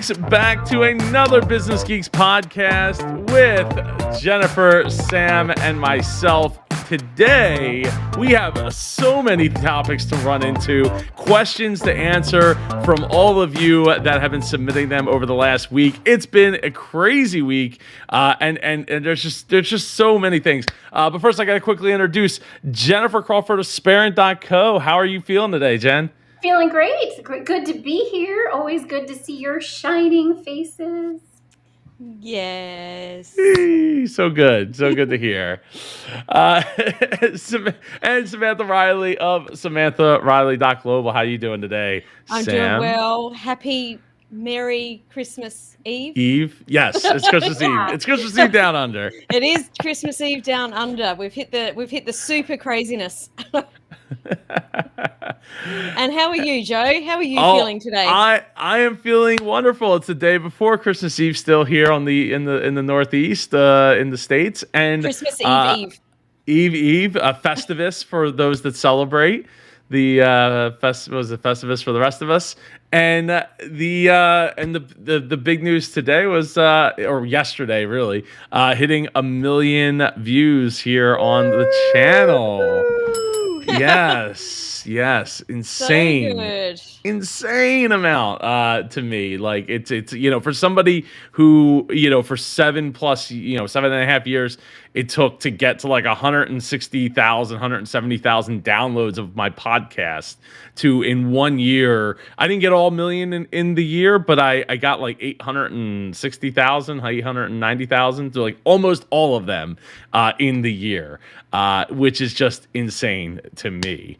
Geeks, back to another Business Geeks podcast with Jennifer, Sam, and myself. Today, we have so many topics to run into, questions to answer from all of you that have been submitting them over the last week. It's been a crazy week, and there's just so many things. But first, I got to quickly introduce Jennifer Crawford of Sparring.co. How are you feeling today, Jen? Feeling great. Good to be here. Always good to see your shining faces. Yes. So good to hear. And Samantha Riley of SamanthaRiley.global. How you doing today, I'm Sam? doing well. Happy Merry Christmas Eve. Eve? Yes, it's Christmas Eve. It's Christmas Eve down under. It is Christmas Eve down under. We've hit the super craziness. And how are you, Joe? How are you feeling today? I am feeling wonderful. It's the day before Christmas Eve, still here in the Northeast, in the States, and Christmas Eve. Eve, a Festivus for those that celebrate. The Festivus for the rest of us, and the big news today was or yesterday really hitting 1 million views here on the channel. Yes, insane. So good. Insane amount to me. Like it's for somebody who for 7.5 years it took to get to like 160,000 170,000 downloads of my podcast to in 1 year. I didn't get all million in the year, but I got like 860,000 890,000 to like almost all of them in the year, which is just insane to me.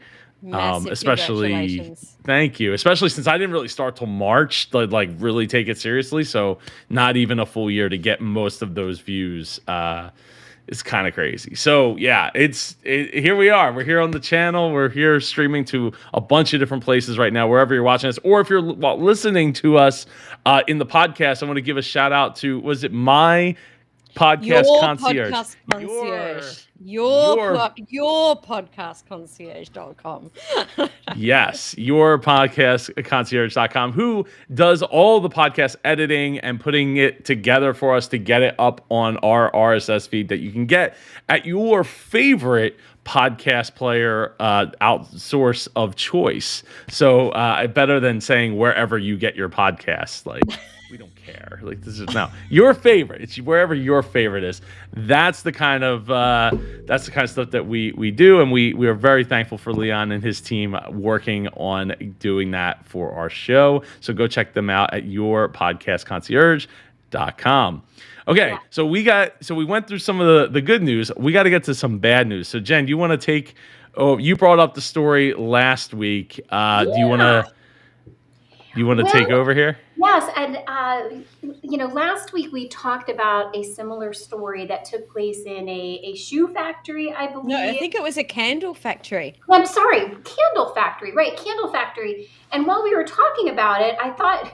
Especially thank you, especially since I didn't really start till March to like really take it seriously, so not even a full year to get most of those views is kind of crazy. So yeah, here we are. We're here on the channel. We're here streaming to a bunch of different places right now, wherever you're watching us, or if you're listening to us in the podcast. I want to give a shout out to, was it my podcast concierge? Podcast concierge. Your podcast concierge.com. Yes, your podcast concierge.com, who does all the podcast editing and putting it together for us to get it up on our RSS feed that you can get at your favorite podcast player outsource of choice. So better than saying wherever you get your podcasts. Like, we don't care. Like, this is now your favorite. It's wherever your favorite is. That's the kind of stuff that we do, and we are very thankful for Leon and his team working on doing that for our show. So go check them out at yourpodcastconcierge.com. Okay, yeah. So we went through some of the good news. We got to get to some bad news. So Jen, do you want to take? Oh, you brought up the story last week. Yeah. Do you want to take over here? Yes, and last week we talked about a similar story that took place in a shoe factory, I believe. No, I think it was a candle factory. I'm sorry, candle factory, right? Candle factory. And while we were talking about it, I thought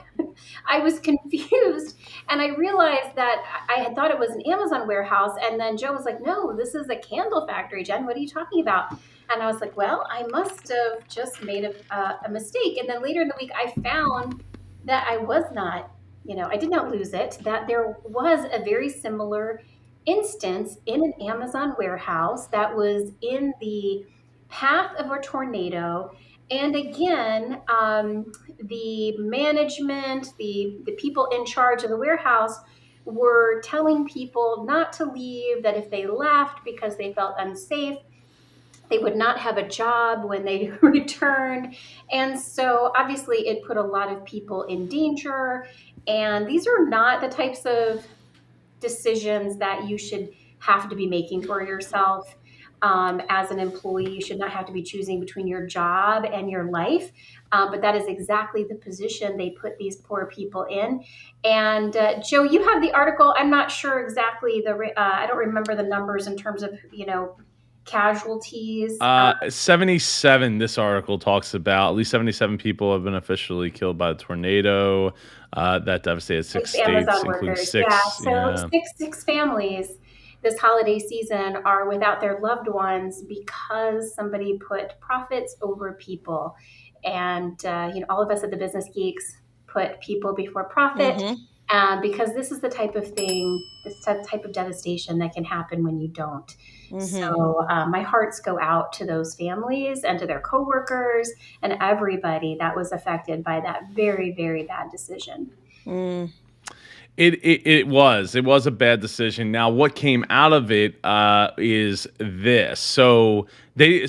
I was confused, and I realized that I had thought it was an Amazon warehouse, and then Joe was like, "No, this is a candle factory, Jen. What are you talking about?" And I was like, well, I must have just made a mistake. And then later in the week, I found that I was not, I did not lose it, that there was a very similar instance in an Amazon warehouse that was in the path of a tornado. And again, the management, the people in charge of the warehouse were telling people not to leave, that if they left because they felt unsafe, they would not have a job when they returned. And so obviously it put a lot of people in danger. And these are not the types of decisions that you should have to be making for yourself. As an employee, you should not have to be choosing between your job and your life. But that is exactly the position they put these poor people in. And Joe, you have the article. I'm not sure exactly I don't remember the numbers in terms of, casualties. 77, this article talks about. At least 77 people have been officially killed by a tornado that devastated six states, including six. Yeah, so six families this holiday season are without their loved ones because somebody put profits over people. And all of us at the Business Geeks put people before profit. Mm-hmm. Because this is the type of thing, this type of devastation that can happen when you don't. Mm-hmm. So my hearts go out to those families and to their coworkers and everybody that was affected by that very, very bad decision. Mm. It was a bad decision. Now, what came out of it is this. So they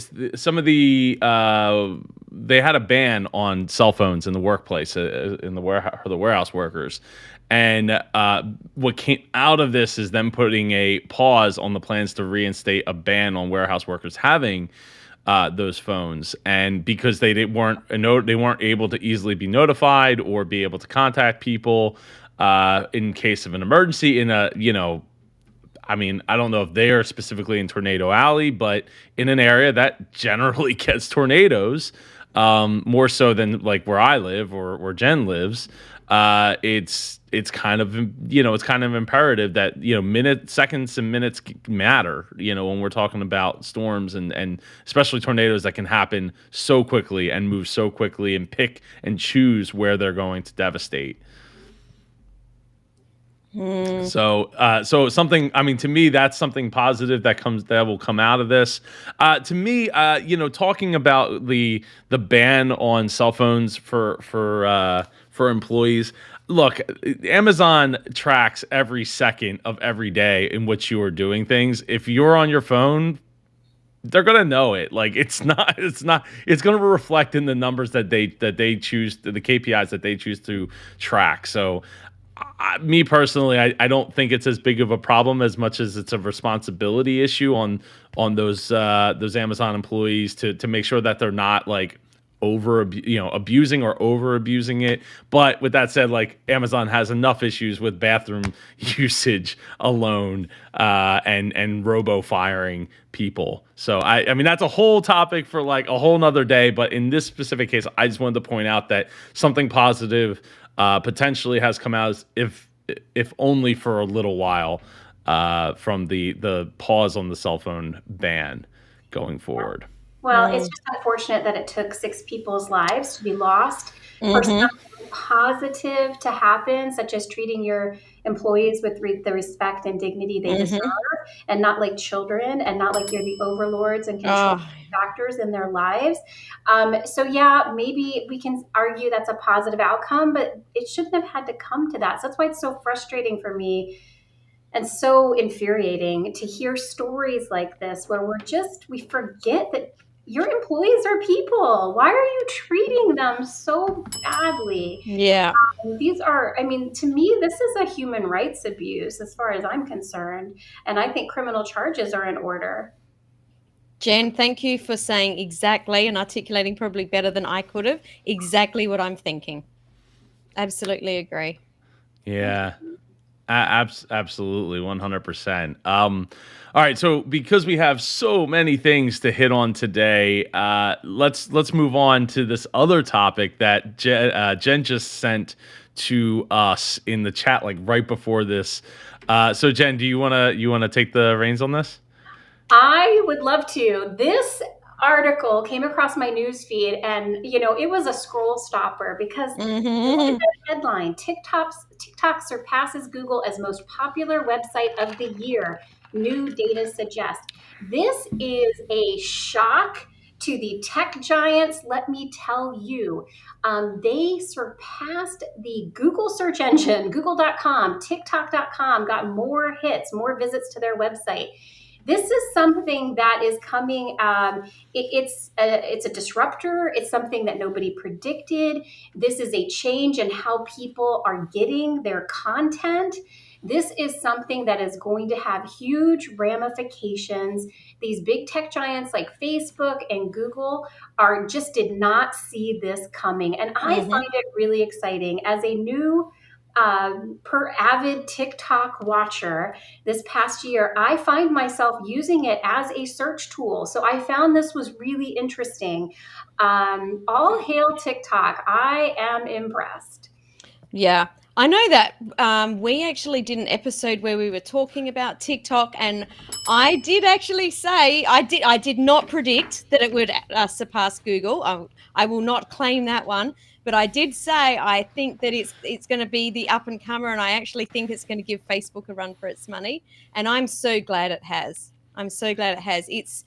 had a ban on cell phones in the workplace, in the warehouse workers, and what came out of this is them putting a pause on the plans to reinstate a ban on warehouse workers having those phones, and because they weren't able to easily be notified or be able to contact people in case of an emergency I mean, I don't know if they are specifically in Tornado Alley, but in an area that generally gets tornadoes, more so than like where I live or where Jen lives. It's kind of imperative that seconds and minutes matter. When we're talking about storms and especially tornadoes that can happen so quickly and move so quickly and pick and choose where they're going to devastate. So something, I mean, to me, that's something positive that will come out of this. To me, talking about the ban on cell phones for employees. Look, Amazon tracks every second of every day in which you are doing things. If you're on your phone, they're gonna know it. Like it's gonna reflect in the numbers that they choose, the KPIs that they choose to track. So me personally, I don't think it's as big of a problem as much as it's a responsibility issue on those Amazon employees to make sure that they're not like abusing or over abusing it. But with that said, like Amazon has enough issues with bathroom usage alone and robo firing people. So I mean that's a whole topic for like a whole nother day. But in this specific case, I just wanted to point out that something positive potentially has come out, if only for a little while, from the pause on the cell phone ban going forward. Well, it's just unfortunate that it took 6 people's lives to be lost for something positive to happen, such as treating your employees with the respect and dignity they deserve, and not like children, and not like you're the overlords and control factors in their lives. So yeah, maybe we can argue that's a positive outcome, but it shouldn't have had to come to that. So that's why it's so frustrating for me and so infuriating to hear stories like this where we forget that your employees are people. Why are you treating them so badly? Yeah. To me, this is a human rights abuse as far as I'm concerned. And I think criminal charges are in order. Jen, thank you for saying exactly and articulating probably better than I could have exactly what I'm thinking. Absolutely agree. Yeah. Absolutely, 100%. All right, so because we have so many things to hit on today, let's move on to this other topic that Jen just sent to us in the chat, like right before this. So Jen, do you wanna take the reins on this? I would love to. This article came across my news feed, and it was a scroll stopper because look at the headline: TikTok surpasses Google as most popular website of the year. New data suggests. This is a shock to the tech giants. Let me tell you, they surpassed the Google search engine, Google.com, TikTok.com, got more hits, more visits to their website. This is something that is coming. It's a disruptor. It's something that nobody predicted. This is a change in how people are getting their content. This is something that is going to have huge ramifications. These big tech giants like Facebook and Google did not see this coming. And I find it really exciting as a new avid TikTok watcher this past year. I find myself using it as a search tool. So I found this was really interesting. All hail TikTok. I am impressed. Yeah. I know that we actually did an episode where we were talking about TikTok, and I did actually say I did not predict that it would surpass Google. I will not claim that one, But I did say I think that it's going to be the up and comer, and I actually think it's going to give Facebook a run for its money. And I'm so glad it has. I'm so glad it has. It's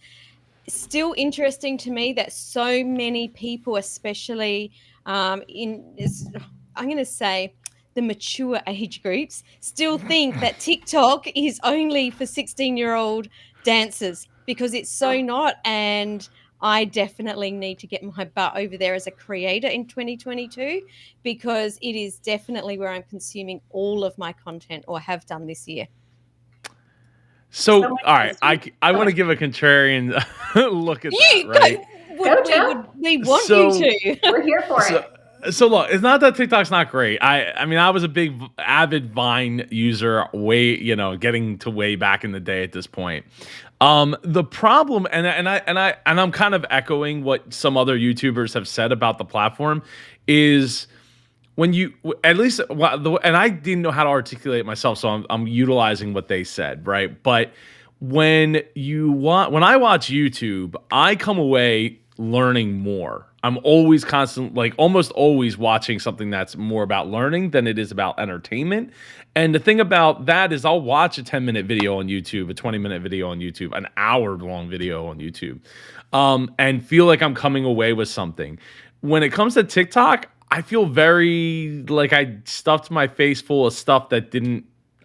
still interesting to me that so many people, especially I'm going to say the mature age groups, still think that TikTok is only for 16-year-old dancers, because it's so not. And I definitely need to get my butt over there as a creator in 2022, because it is definitely where I'm consuming all of my content, or have done this year. So, all right, I want to give a contrarian look at that, right? We want you to. We're here for it. So look, it's not that TikTok's not great. I mean, I was a big avid Vine user, getting to way back in the day at this point. The problem, and I'm kind of echoing what some other YouTubers have said about the platform, is when you, at least, and I didn't know how to articulate it myself, so I'm utilizing what they said, right? But when I watch YouTube, I come away learning more. I'm always almost always watching something that's more about learning than it is about entertainment. And the thing about that is I'll watch a 10-minute video on YouTube, a 20-minute video on YouTube, an hour-long video on YouTube, and feel like I'm coming away with something. When it comes to TikTok, I feel very like I stuffed my face full of stuff that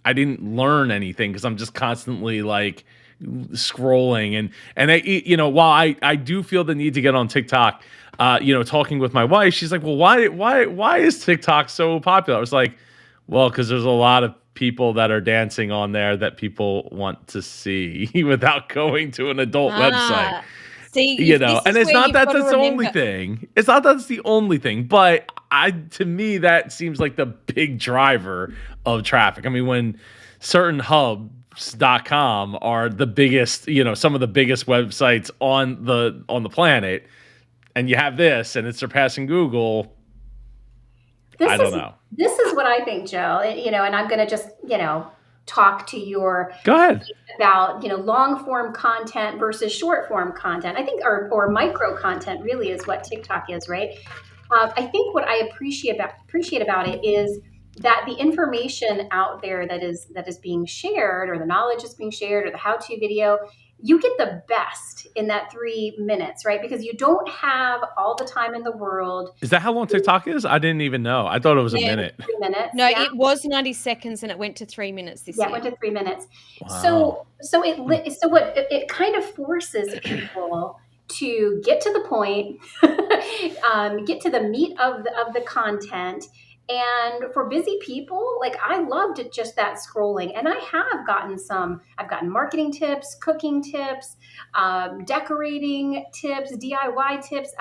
I didn't learn anything, because I'm just constantly like scrolling. And while I do feel the need to get on TikTok, talking with my wife, she's like, well, why is TikTok so popular? I was like, well, because there's a lot of people that are dancing on there that people want to see without going to an adult website. See, and it's not that that's the only thing. It's not that it's the only thing, but to me, that seems like the big driver of traffic. I mean, when certain hubs.com are the biggest, some of the biggest websites on the planet, and you have this and it's surpassing Google, I don't know. This is what I think, Joe, and I'm going to just, talk to your go ahead about long form content versus short form content. I think or micro content really is what TikTok is, right? I think what I appreciate about it is that the information out there that is being shared, or the knowledge is being shared, or the how-to video, you get the best in that 3 minutes, right? Because you don't have all the time in the world. Is that how long TikTok is? I didn't even know. I thought it was a minute. 3 minutes. No, yeah. It was 90 seconds and it went to 3 minutes this year. Yeah, it went to 3 minutes. Wow. So it kind of forces people to get to the point, get to the meat of the content. And for busy people, like I loved just that scrolling. And I've gotten marketing tips, cooking tips, decorating tips, DIY tips.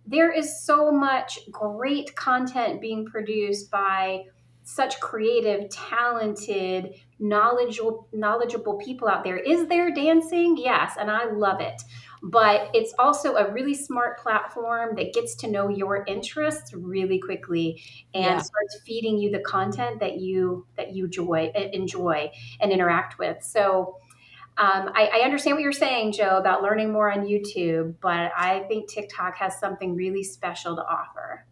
There is so much great content being produced by such creative, talented, knowledgeable people out there. Is there dancing? Yes, and I love it. But it's also a really smart platform that gets to know your interests really quickly and starts feeding you the content that you enjoy and interact with. So I understand what you're saying, Joe, about learning more on YouTube, but I think TikTok has something really special to offer.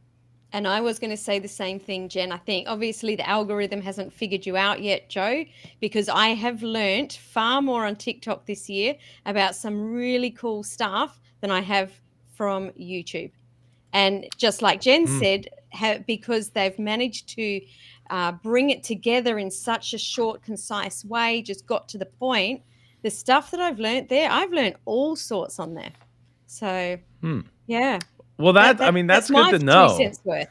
And I was going to say the same thing, Jen. I think obviously the algorithm hasn't figured you out yet, Joe, because I have learnt far more on TikTok this year about some really cool stuff than I have from YouTube. And just like Jen said, because they've managed to bring it together in such a short, concise way, just got to the point, the stuff that I've learnt there, I've learnt all sorts on there. So, yeah. Well, that's good to know. 2 cents worth.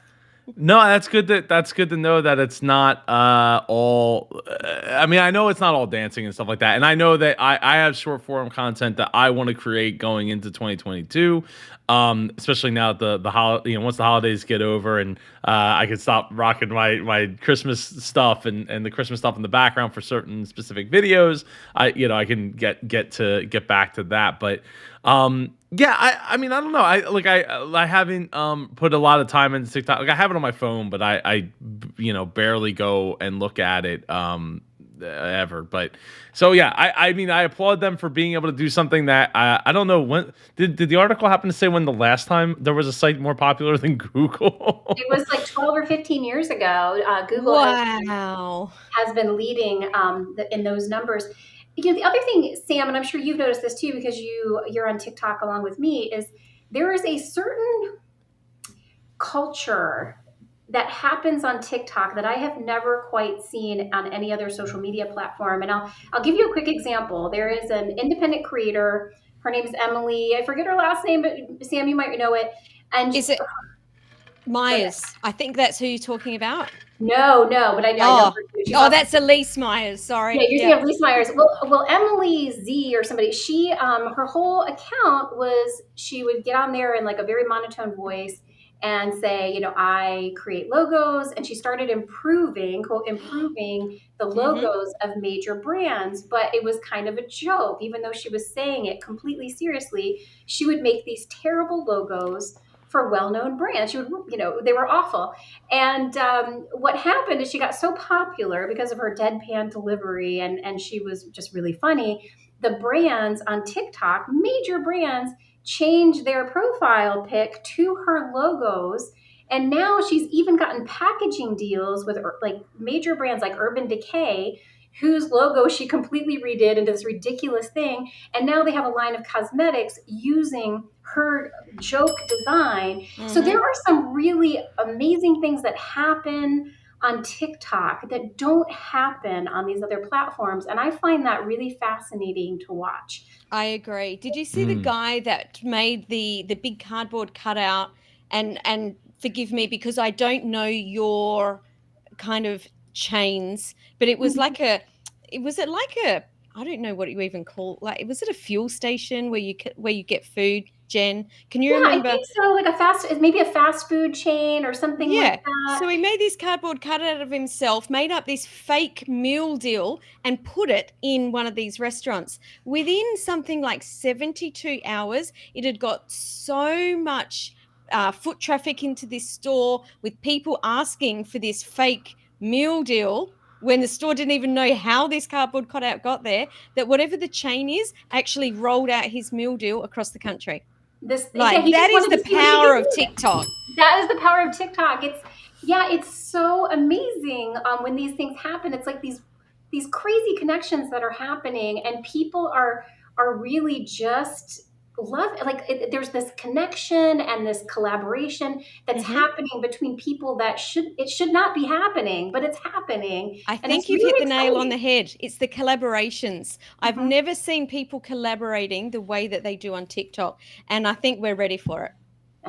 No, that's good to know that it's not all. I mean, I know it's not all dancing and stuff like that, and I know that I have short form content that I want to create going into 2022, especially now that once the holidays get over and I can stop rocking my Christmas stuff and the Christmas stuff in the background for certain specific videos. I can get back to that, but. Yeah, I mean, I don't know. I haven't put a lot of time into TikTok. Like I have it on my phone, but I barely go and look at it ever. But so yeah, I mean, I applaud them for being able to do something that I don't know when did the article happen to say when the last time there was a site more popular than Google? It was like 12 or 15 years ago. Google has been leading in those numbers. The other thing, Sam, and I'm sure you've noticed this too, because you're on TikTok along with me, is there is a certain culture that happens on TikTok that I have never quite seen on any other social media platform. And I'll give you a quick example. There is an independent creator. Her name is Emily. I forget her last name, but Sam, you might know it. And is it Myers? I think that's who you're talking about. No, but I know her too. That's Elise Myers. Sorry. Yeah, you're thinking of Elise Myers. Well, Emily Z or somebody. She her whole account was she would get on there in like a very monotone voice and say, I create logos, and she started improving the logos of major brands, but it was kind of a joke. Even though she was saying it completely seriously, she would make these terrible logos for well-known brands. She would, they were awful. And what happened is she got so popular because of her deadpan delivery, and she was just really funny. The brands on TikTok, major brands, changed their profile pic to her logos. And now she's even gotten packaging deals with like major brands like Urban Decay, whose logo she completely redid into this ridiculous thing. And now they have a line of cosmetics using her joke design. Mm-hmm. So there are some really amazing things that happen on TikTok that don't happen on these other platforms. And I find that really fascinating to watch. I agree. Did you see the guy that made the big cardboard cutout? And forgive me because I don't know your kind of chains, but it was like I don't know what you even call, like, was it a fuel station where you get food, Jen? Can you remember? I think so, like maybe a fast food chain or something like that. So he made this cardboard cutout of himself, made up this fake meal deal and put it in one of these restaurants. Within something like 72 hours, it had got so much foot traffic into this store with people asking for this fake meal deal when the store didn't even know how this cardboard cutout got there, that whatever the chain is actually rolled out his meal deal across the country. That is the power of TikTok. That is the power of TikTok. It's so amazing when these things happen. It's like these crazy connections that are happening, and people are really just there's this connection and this collaboration that's happening between people that should not be happening, but it's happening. I think you've hit the nail on the head. It's the collaborations. I've never seen people collaborating the way that they do on TikTok, and I think we're ready for it.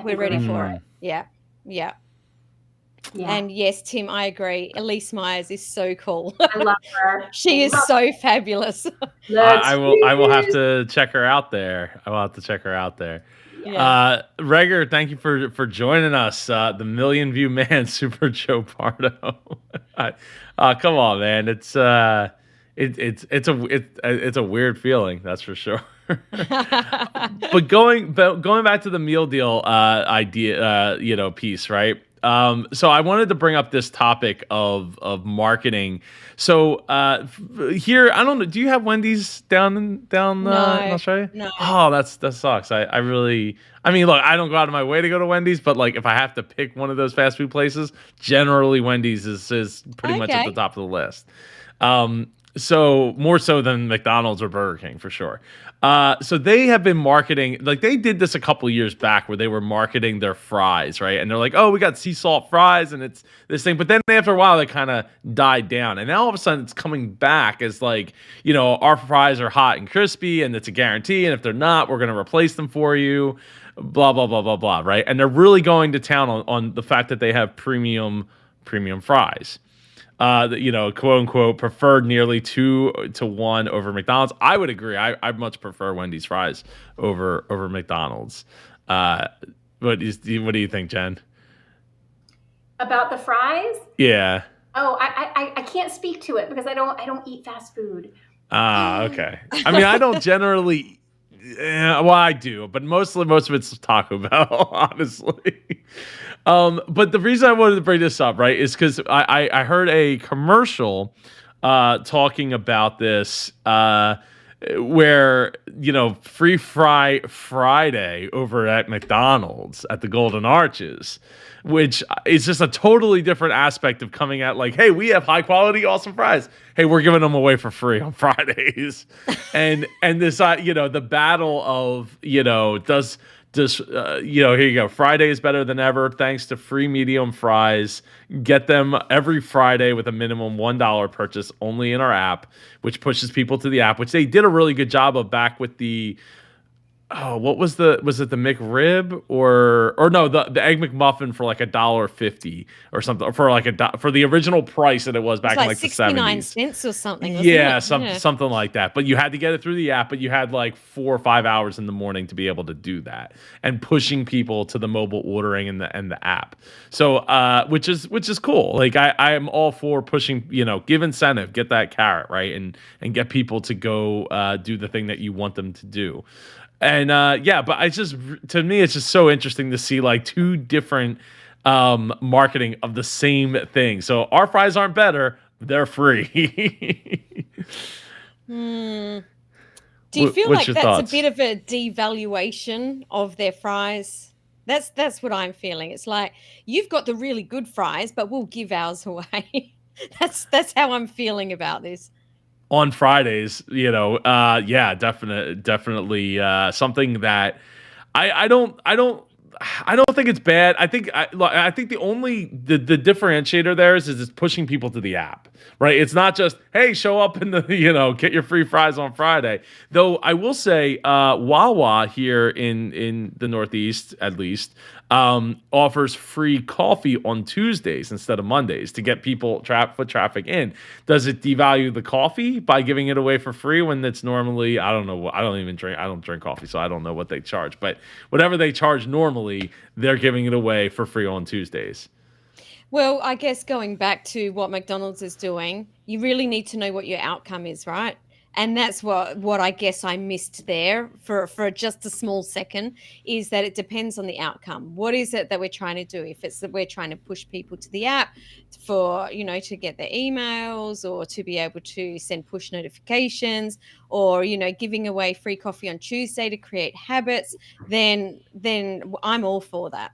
We're ready for it. Yeah. And yes, Tim, I agree. Elise Myers is so cool. I love her. She is so fabulous. I will have to check her out there. Yeah. Reger, thank you for joining us. The Million View Man, Super Joe Pardo. Come on, man. It's a weird feeling, that's for sure. But going back to the meal deal idea, piece, right? So I wanted to bring up this topic of marketing. So here, I don't know. Do you have Wendy's down in Australia? No. Oh, that sucks. I mean, look, I don't go out of my way to go to Wendy's, but like if I have to pick one of those fast food places, generally Wendy's is pretty much at the top of the list. So more so than McDonald's or Burger King for sure. So they have been marketing, like they did this a couple years back where they were marketing their fries, right? And they're like, oh, we got sea salt fries and it's this thing. But then after a while, they kind of died down. And now all of a sudden it's coming back as like, our fries are hot and crispy and it's a guarantee. And if they're not, we're going to replace them for you, blah, blah, blah, blah, blah, right? And they're really going to town on the fact that they have premium fries. Quote unquote, preferred nearly 2-to-1 over McDonald's. I would agree. I much prefer Wendy's fries over McDonald's. What do you think, Jen? About the fries? Yeah. Oh, I can't speak to it because I don't eat fast food. Okay. I mean, I don't generally. Well, I do, but most of it's Taco Bell, honestly. But the reason I wanted to bring this up, right, is because I heard a commercial talking about this, where, free fry Friday over at McDonald's at the Golden Arches, which is just a totally different aspect of coming at like, hey, we have high quality, awesome fries. Hey, we're giving them away for free on Fridays. and this, the battle of, here you go. Friday is better than ever thanks to free medium fries. Get them every Friday with a minimum $1 purchase only in our app, which pushes people to the app, which they did a really good job of back with the what was it the McRib or no, the Egg McMuffin for like $1.50 or something, for like for the original price that it was back in like the 69 70s. cents or something. Yeah, something like that. But you had to get it through the app, but you had like 4 or 5 hours in the morning to be able to do that, and pushing people to the mobile ordering and the app. So which is cool. Like I am all for pushing, give incentive, get that carrot, right? And get people to go do the thing that you want them to do. And but to me, it's just so interesting to see like two different marketing of the same thing. So our fries aren't better; they're free. Do you feel like that's thoughts? A bit of a devaluation of their fries? That's what I'm feeling. It's like, you've got the really good fries, but we'll give ours away. That's how I'm feeling about this. On Fridays, definitely something that I don't think it's bad. I think the only the differentiator there is it's pushing people to the app, right? It's not just, hey, show up in the get your free fries on Friday. Though I will say, Wawa here in the Northeast at least offers free coffee on Tuesdays instead of Mondays to get people foot traffic in. Does it devalue the coffee by giving it away for free when it's normally, I don't know, I don't drink coffee, so I don't know what they charge, but whatever they charge normally, they're giving it away for free on Tuesdays. Well, I guess going back to what McDonald's is doing, you really need to know what your outcome is, right? And that's what I guess I missed there for just a small second, is that it depends on the outcome. What is it that we're trying to do? If it's that we're trying to push people to the app for, to get their emails, or to be able to send push notifications, or, giving away free coffee on Tuesday to create habits, then I'm all for that.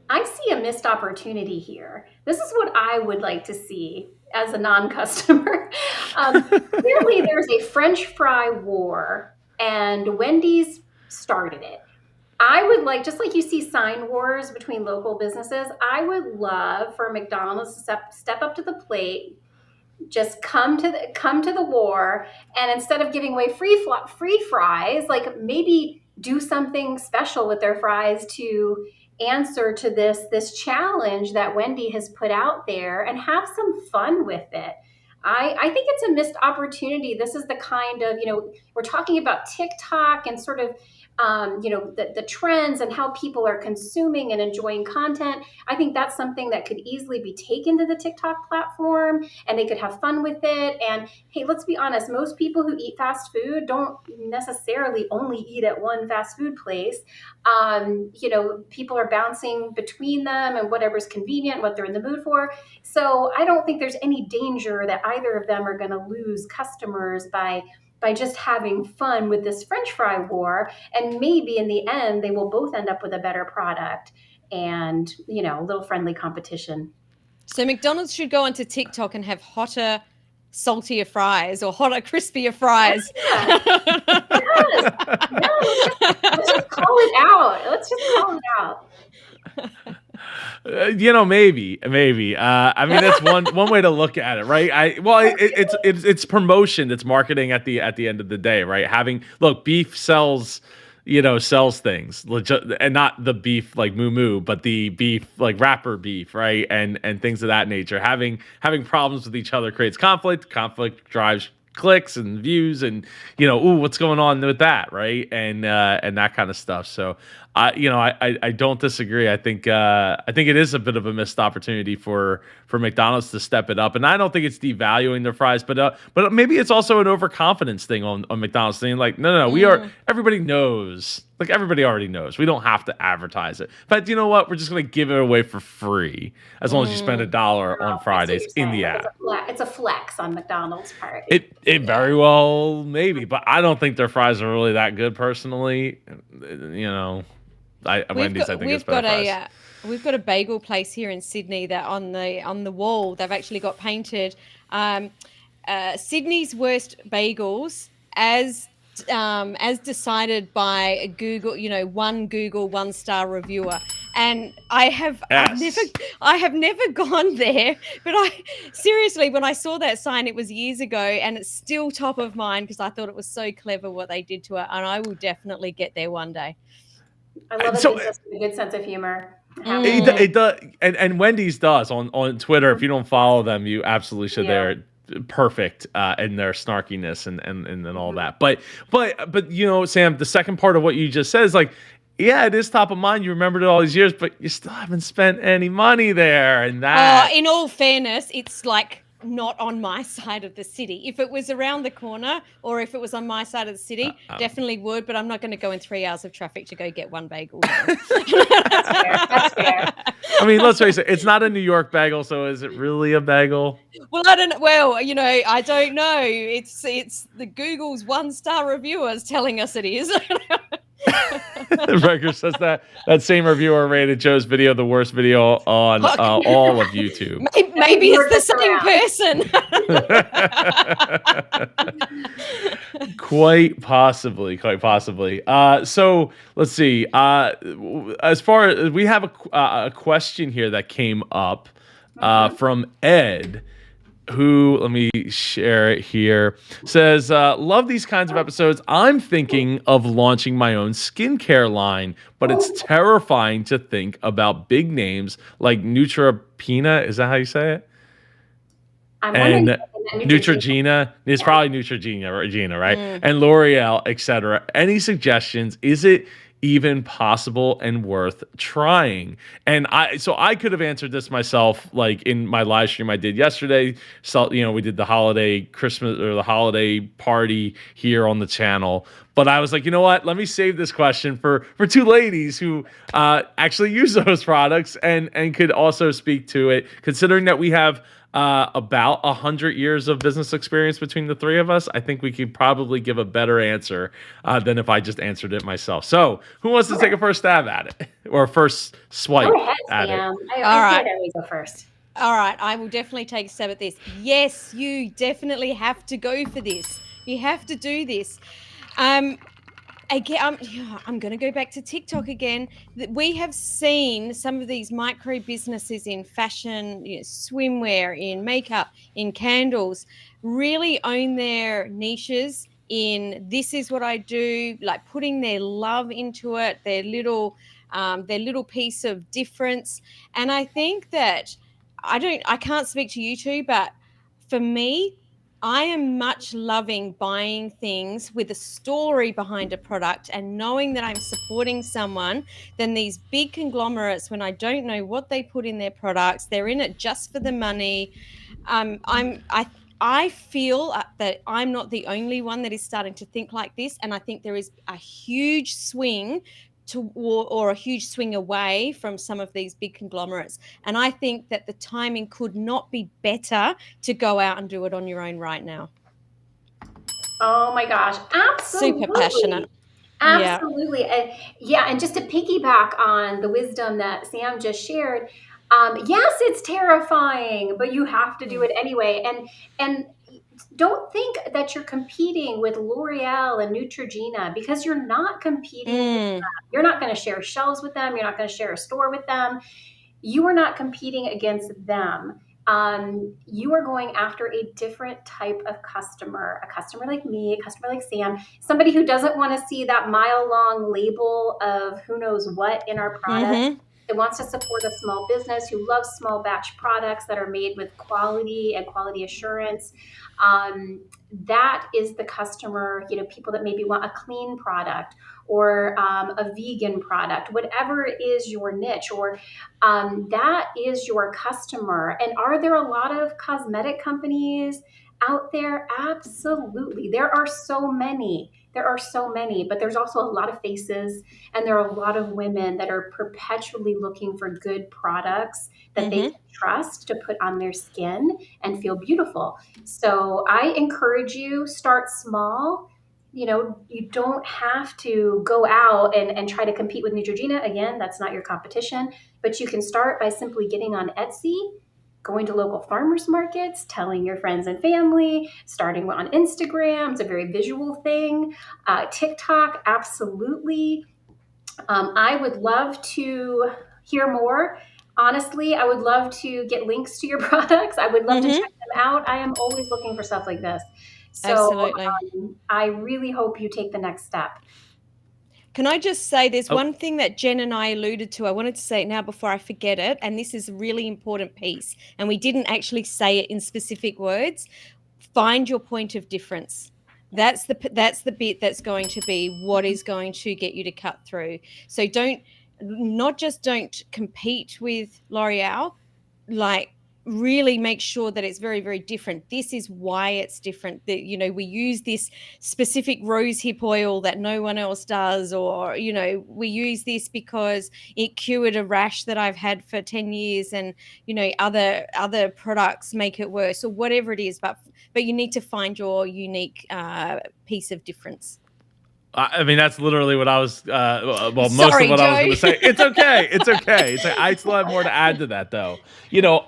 I see a missed opportunity here. This is what I would like to see as a non-customer. Clearly, there's a French fry war, and Wendy's started it. I would like, just like you see sign wars between local businesses, I would love for McDonald's to step up to the plate, just come to the war, and instead of giving away free fries, like maybe do something special with their fries to answer to this challenge that Wendy has put out there, and have some fun with it. I think it's a missed opportunity. This is the kind of, we're talking about TikTok and sort of, the trends and how people are consuming and enjoying content. I think that's something that could easily be taken to the TikTok platform, and they could have fun with it. And hey, let's be honest, most people who eat fast food don't necessarily only eat at one fast food place. People are bouncing between them and whatever's convenient, what they're in the mood for. So I don't think there's any danger that either of them are going to lose customers by just having fun with this French fry war. And maybe in the end, they will both end up with a better product and, a little friendly competition. So McDonald's should go onto TikTok and have hotter, saltier fries, or hotter, crispier fries. Yeah. Let's just call it out. Maybe. I mean, that's one way to look at it, right? It's promotion, it's marketing at the end of the day, right? Beef sells things, and not the beef like moo, but the beef like wrapper beef, right? And things of that nature. Having problems with each other creates conflict. Conflict drives clicks and views, and what's going on with that, right? And that kind of stuff. So I don't disagree. I think it is a bit of a missed opportunity for McDonald's to step it up, and I don't think it's devaluing their fries, but maybe it's also an overconfidence thing on McDonald's thing. Like, no, everybody knows. Like, everybody already knows. We don't have to advertise it. But you know what? We're just going to give it away for free as long as you spend $1 on Fridays in the app. It's a flex on McDonald's part. It very well maybe, but I don't think their fries are really that good personally. Wendy's, I think it's better fries. We've got a bagel place here in Sydney that on the wall they've actually got painted Sydney's worst bagels as decided by Google, one Google 1-star reviewer. And I have never gone there, but seriously, when I saw that sign, it was years ago, and it's still top of mind because I thought it was so clever what they did to it, and I will definitely get there one day. I love it. So, it's a good sense of humor. It does, and Wendy's does on Twitter. If you don't follow them, you absolutely should. Yeah. They're perfect in their snarkiness and all that. But Sam, the second part of what you just said is like, yeah, it is top of mind. You remembered it all these years, but you still haven't spent any money there. And that. In all fairness, it's like not on my side of the city. If it was around the corner or if it was on my side of the city, definitely would. But I'm not going to go in 3 hours of traffic to go get one bagel. That's fair. I mean, let's face it. It's not a New York bagel, so is it really a bagel? Well, I don't. Well, I don't know. It's the Google's 1-star reviewers telling us it is. The record says that same reviewer rated Joe's video the worst video on all of YouTube. Maybe it's the same person. Quite possibly. So let's see. As far as we have a question here that came up from Ed, who, let me share it here, says, love these kinds of episodes. I'm thinking of launching my own skincare line, but it's terrifying to think about big names like Neutrogena. Is that how you say it? And Neutrogena. It's probably Neutrogena, right? And L'Oreal, etc. Any suggestions? Is it even possible and worth trying? And I could have answered this myself, like in my live stream I did yesterday. So, we did the holiday Christmas or the holiday party here on the channel. But I was like, you know what? Let me save this question for two ladies who actually use those products and could also speak to it, considering that we have about 100 years of business experience between the three of us. I think we could probably give a better answer than if I just answered it myself. So who wants to take a first stab at it or first swipe at it? All right. I go first. All right. I will definitely take a stab at this. Yes, you definitely have to go for this. You have to do this. Again, I'm going to go back to TikTok again. We have seen some of these micro businesses in fashion, swimwear, in makeup, in candles, really own their niches in this is what I do, like putting their love into it, their little piece of difference. And I think that I can't speak to you two, but for me, I am much loving buying things with a story behind a product and knowing that I'm supporting someone than these big conglomerates when I don't know what they put in their products. They're in it just for the money. I feel that I'm not the only one that is starting to think like this, and I think there is a huge swing or a huge swing away from some of these big conglomerates. And I think that the timing could not be better to go out and do it on your own right now. Oh my gosh. Absolutely. Super passionate. Absolutely. Yeah. And just to piggyback on the wisdom that Sam just shared, yes, it's terrifying, but you have to do it anyway. And don't think that you're competing with L'Oreal and Neutrogena, because you're not competing with them. You're not going to share shelves with them. You're not going to share a store with them. You are not competing against them. You are going after a different type of customer, a customer like me, a customer like Sam, somebody who doesn't want to see that mile-long label of who knows what in our product. that wants to support a small business, who loves small batch products that are made with quality and quality assurance. That is the customer, people that maybe want a clean product or a vegan product, whatever is your niche, or that is your customer. And are there a lot of cosmetic companies out there? Absolutely. There are so many. But there's also a lot of faces, and there are a lot of women that are perpetually looking for good products that they can trust to put on their skin and feel beautiful. So I encourage you, start small. You don't have to go out and try to compete with Neutrogena. Again, that's not your competition, but you can start by simply getting on Etsy, going to local farmers markets, telling your friends and family, starting on Instagram. It's a very visual thing. TikTok, absolutely. I would love to hear more. Honestly, I would love to get links to your products. I would love to check them out. I am always looking for stuff like this. So I really hope you take the next step. Can I just say there's one thing that Jen and I alluded to. I wanted to say it now before I forget it. And this is a really important piece. And we didn't actually say it in specific words. Find your point of difference. That's the bit that's going to be what is going to get you to cut through. So don't compete with L'Oreal, really make sure that it's very, very different. This is why it's different. That, we use this specific rose hip oil that no one else does, or, we use this because it cured a rash that I've had for 10 years and, other products make it worse, or whatever it is. But you need to find your unique piece of difference. I mean, that's literally what I was, most Sorry, of what Joe. I was going to say. It's okay. It's okay. I still have more to add to that, though.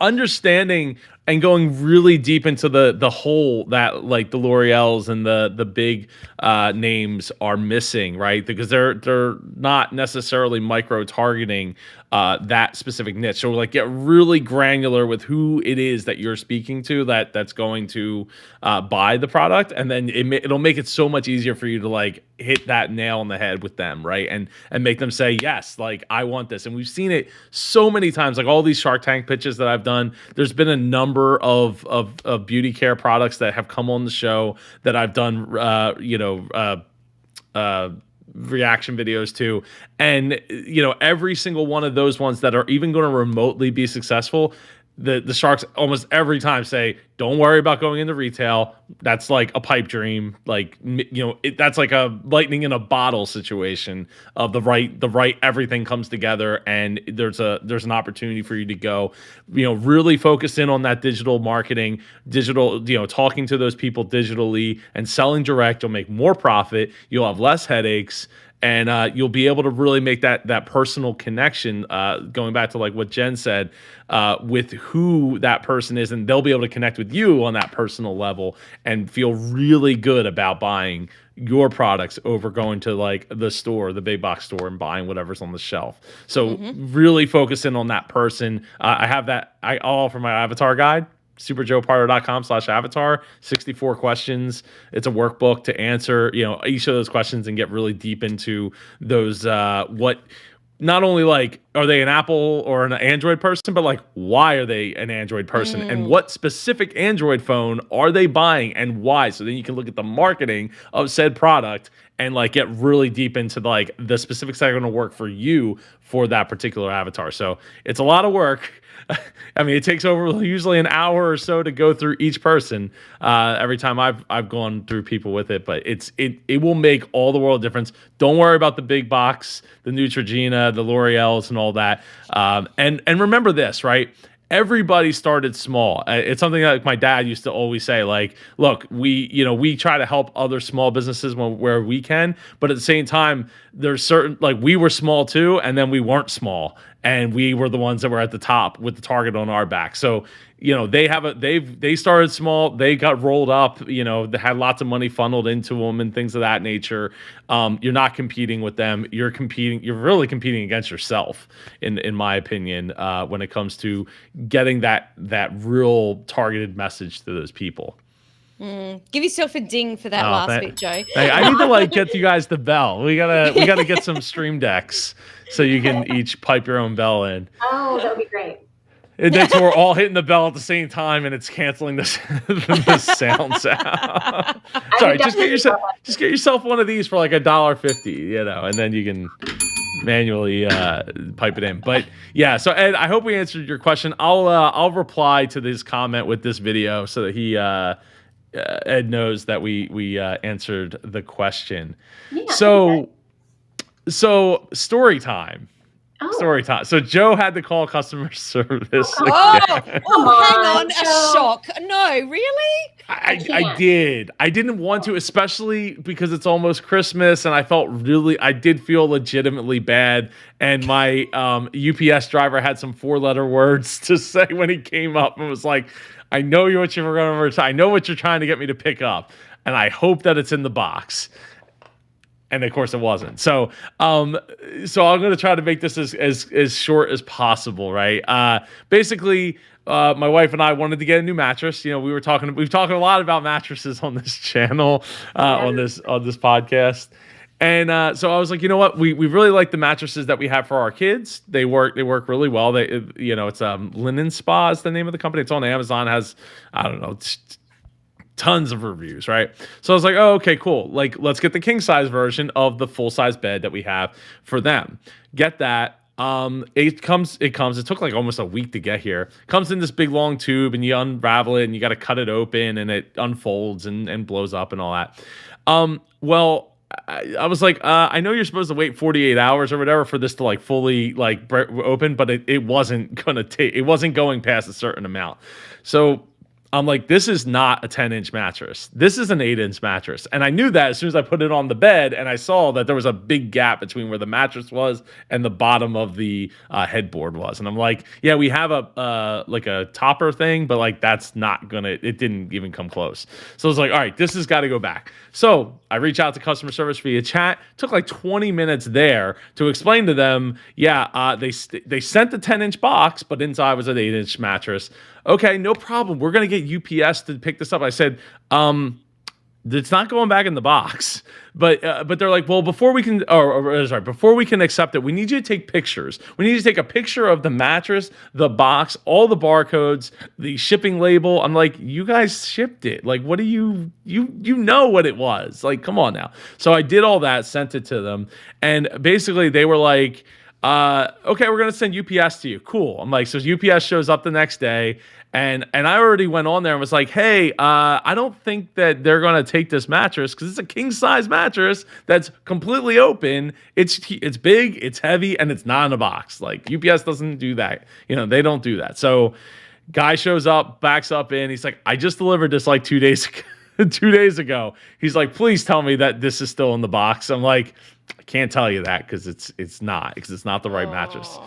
Understanding and going really deep into the hole that like the L'Oreals and the big names are missing, right? Because they're not necessarily micro targeting that specific niche. So get really granular with who it is that you're speaking to that's going to buy the product, and then it'll make it so much easier for you to hit that nail on the head with them, right? And make them say, yes, I want this. And we've seen it so many times, all these Shark Tank pitches that I've done. There's been a number of beauty care products that have come on the show that I've done, reaction videos to, and every single one of those ones that are even going to remotely be successful, the sharks almost every time say, don't worry about going into retail. That's like a pipe dream. That's like a lightning in a bottle situation of the right everything comes together, and there's an opportunity for you to go, really focus in on that digital marketing, talking to those people digitally and selling direct. You'll make more profit. You'll have less headaches. And you'll be able to really make that personal connection, going back to what Jen said, with who that person is, and they'll be able to connect with you on that personal level and feel really good about buying your products over going to the store, the big box store, and buying whatever's on the shelf. So really focus in on that person. I'll offer my avatar guide. superjoepardo.com/avatar, 64 questions. It's a workbook to answer, each of those questions and get really deep into those, what, not only are they an Apple or an Android person, but why are they an Android person and what specific Android phone are they buying and why? So then you can look at the marketing of said product and get really deep into the specifics that are going to work for you for that particular avatar. So it's a lot of work. I mean, it takes over usually an hour or so to go through each person every time I've gone through people with it, but it will make all the world difference. Don't worry about the big box, the Neutrogena, the L'Oreals, and all that. And remember this, right? Everybody started small. It's something that my dad used to always say, look, we try to help other small businesses where we can, but at the same time, there's certain, we were small too, and then we weren't small, and we were the ones that were at the top with the target on our back. So, they started small, they got rolled up, they had lots of money funneled into them and things of that nature. You're not competing with them. You're really competing against yourself, in my opinion, when it comes to getting that real targeted message to those people. Give yourself a ding for that last bit, Joe. I need to get you guys the bell. We gotta get some stream decks so you can each pipe your own bell in. Oh, that would be great. And then so we're all hitting the bell at the same time, and it's canceling the sounds out. Sorry, just get yourself one of these for like $1.50, and then you can manually pipe it in. But yeah, so Ed, I hope we answered your question. I'll reply to this comment with this video so that Ed knows that we answered the question. Yeah, so story time. Oh. Story time. So Joe had to call customer service. Hang on, a shock. No, really? I did. I didn't want to, especially because it's almost Christmas, and I did feel legitimately bad. And my UPS driver had some 4-letter words to say when he came up and was like, I know what you're trying to get me to pick up, and I hope that it's in the box. And of course it wasn't. So I'm going to try to make this as short as possible, right? Basically, my wife and I wanted to get a new mattress. We've talking a lot about mattresses on this channel, on this podcast. And so I was like, you know what? We really like the mattresses that we have for our kids. They work really well. It's Linen Spa is the name of the company. It's on Amazon. It has, I don't know, tons of reviews, right? So I was like, oh, okay, cool. Let's get the king size version of the full size bed that we have for them. Get that. It took like almost a week to get here. It comes in this big long tube, and you unravel it, and you got to cut it open, and it unfolds and blows up and all that. I was like, I know you're supposed to wait 48 hours or whatever for this to fully open, but it wasn't going past a certain amount. So I'm like, this is not a 10-inch mattress. This is an 8-inch mattress. And I knew that as soon as I put it on the bed, and I saw that there was a big gap between where the mattress was and the bottom of the headboard was. And I'm like, yeah, we have a topper thing, but that's not it didn't even come close. So I was like, all right, this has got to go back. So I reached out to customer service via chat. Took 20 minutes there to explain to them, they sent the 10-inch box, but inside was an 8-inch mattress. Okay, no problem. We're going to get UPS to pick this up. I said, it's not going back in the box. But they're like, well, before we can accept it, we need you to take pictures. We need you to take a picture of the mattress, the box, all the barcodes, the shipping label. I'm like, you guys shipped it. What do you know what it was? Come on now. So I did all that, sent it to them. And basically they were like, okay, we're going to send UPS to you. Cool. I'm like, so UPS shows up the next day, and I already went on there and was like, hey, I don't think that they're going to take this mattress because it's a king size mattress that's completely open. It's big, it's heavy, and it's not in a box. UPS doesn't do that. They don't do that. So guy shows up, backs up in. He's like, I just delivered this 2 days ago. 2 days ago. He's like, please tell me that this is still in the box. I'm like, I can't tell you that because it's not the right mattress.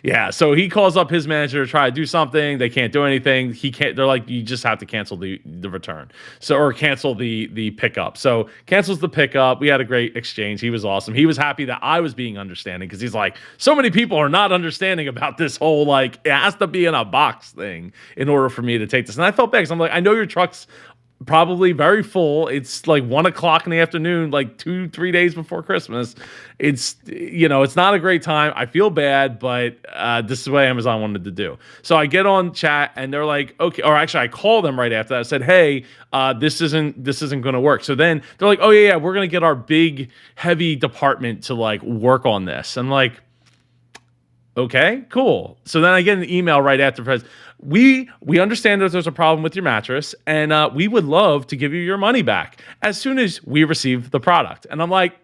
Yeah, so he calls up his manager to try to do something. They can't do anything. They're like, you just have to cancel the return. Or cancel the pickup. So cancels the pickup. We had a great exchange. He was awesome. He was happy that I was being understanding because he's like, so many people are not understanding about this whole it has to be in a box thing in order for me to take this. And I felt bad because I'm like, I know your truck's probably very full. It's 1:00 in the afternoon, 2-3 days before Christmas. It's not a great time. I feel bad, but this is what Amazon wanted to do. So I get on chat and they're like, okay, or actually I called them right after that. I said, hey, this isn't going to work. So then they're like, oh yeah, we're going to get our big heavy department to work on this. I'm like, okay, cool. So then I get an email right after. We understand that there's a problem with your mattress, and we would love to give you your money back as soon as we receive the product. And I'm like,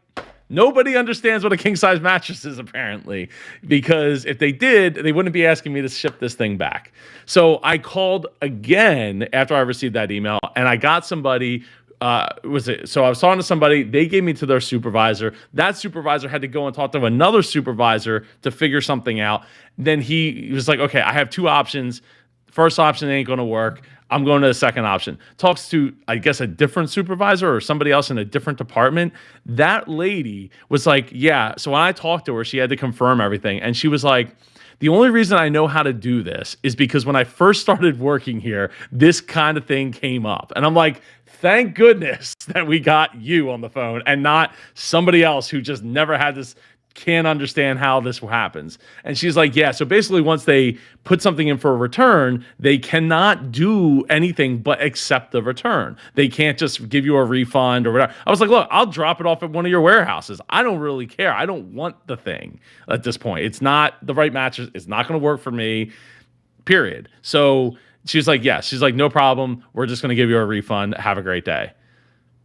nobody understands what a king-size mattress is, apparently, because if they did, they wouldn't be asking me to ship this thing back. So I called again after I received that email, and I got somebody. So I was talking to somebody. They gave me to their supervisor. That supervisor had to go and talk to another supervisor to figure something out. Then he was like, okay, I have two options. First option ain't going to work. I'm going to the second option. Talks to, I guess, a different supervisor or somebody else in a different department. That lady was like, yeah. So when I talked to her, she had to confirm everything. And she was like, the only reason I know how to do this is because when I first started working here, this kind of thing came up. And I'm like, thank goodness that we got you on the phone and not somebody else who just never had this, can't understand how this happens. And she's like, yeah, so basically once they put something in for a return, they cannot do anything but accept the return. They can't just give you a refund or whatever. I was like, look, I'll drop it off at one of your warehouses. I don't really care. I don't want the thing at this point. It's not the right mattress. It's not going to work for me, period. So she's like, yes. She's like, no problem. We're just going to give you a refund. Have a great day.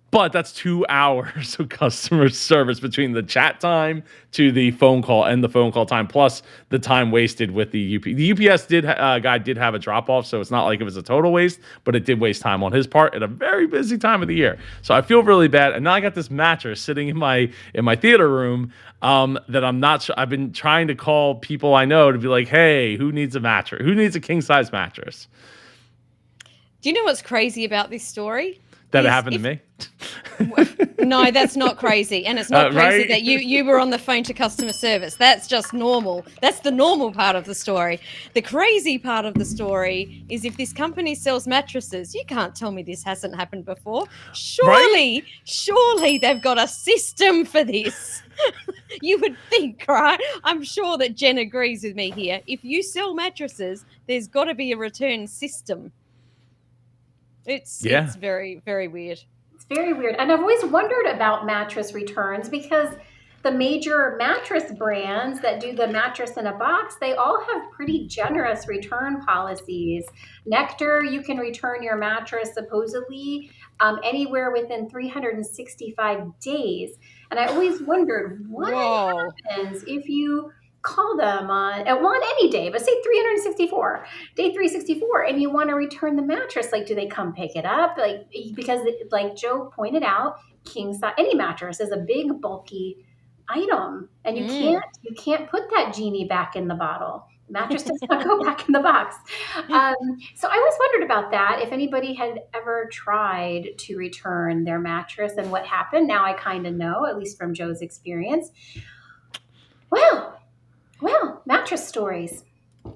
But that's 2 hours of customer service between the chat time to the phone call and the phone call time, plus the time wasted with the UPS. The UPS guy did have a drop off, so it's not like it was a total waste, but it did waste time on his part at a very busy time of the year. So I feel really bad. And now I got this mattress sitting in my theater room that I'm not sure. I've been trying to call people I know to be like, hey, who needs a mattress? Who needs a king size mattress? Do you know what's crazy about this story? That it happened to me? No, that's not crazy. And it's not crazy right? that you were on the phone to customer service. That's just normal. That's the normal part of the story. The crazy part of the story is if this company sells mattresses, you can't tell me this hasn't happened before. Surely they've got a system for this. You would think, right? I'm sure that Jen agrees with me here. If you sell mattresses, there's got to be a return system. It's very, very weird. It's very weird. And I've always wondered about mattress returns because the major mattress brands that do the mattress in a box, they all have pretty generous return policies. Nectar, you can return your mattress supposedly anywhere within 365 days. And I always wondered what happens if you call them on any day, but say 364, day 364, and you want to return the mattress. Like, do they come pick it up? Like, because like Joe pointed out, king size, any mattress is a big, bulky item, and you can't put that genie back in the bottle. The mattress does not go back in the box. So I always wondered about that, if anybody had ever tried to return their mattress and what happened. Now I kind of know, at least from Joe's experience. Well, mattress stories.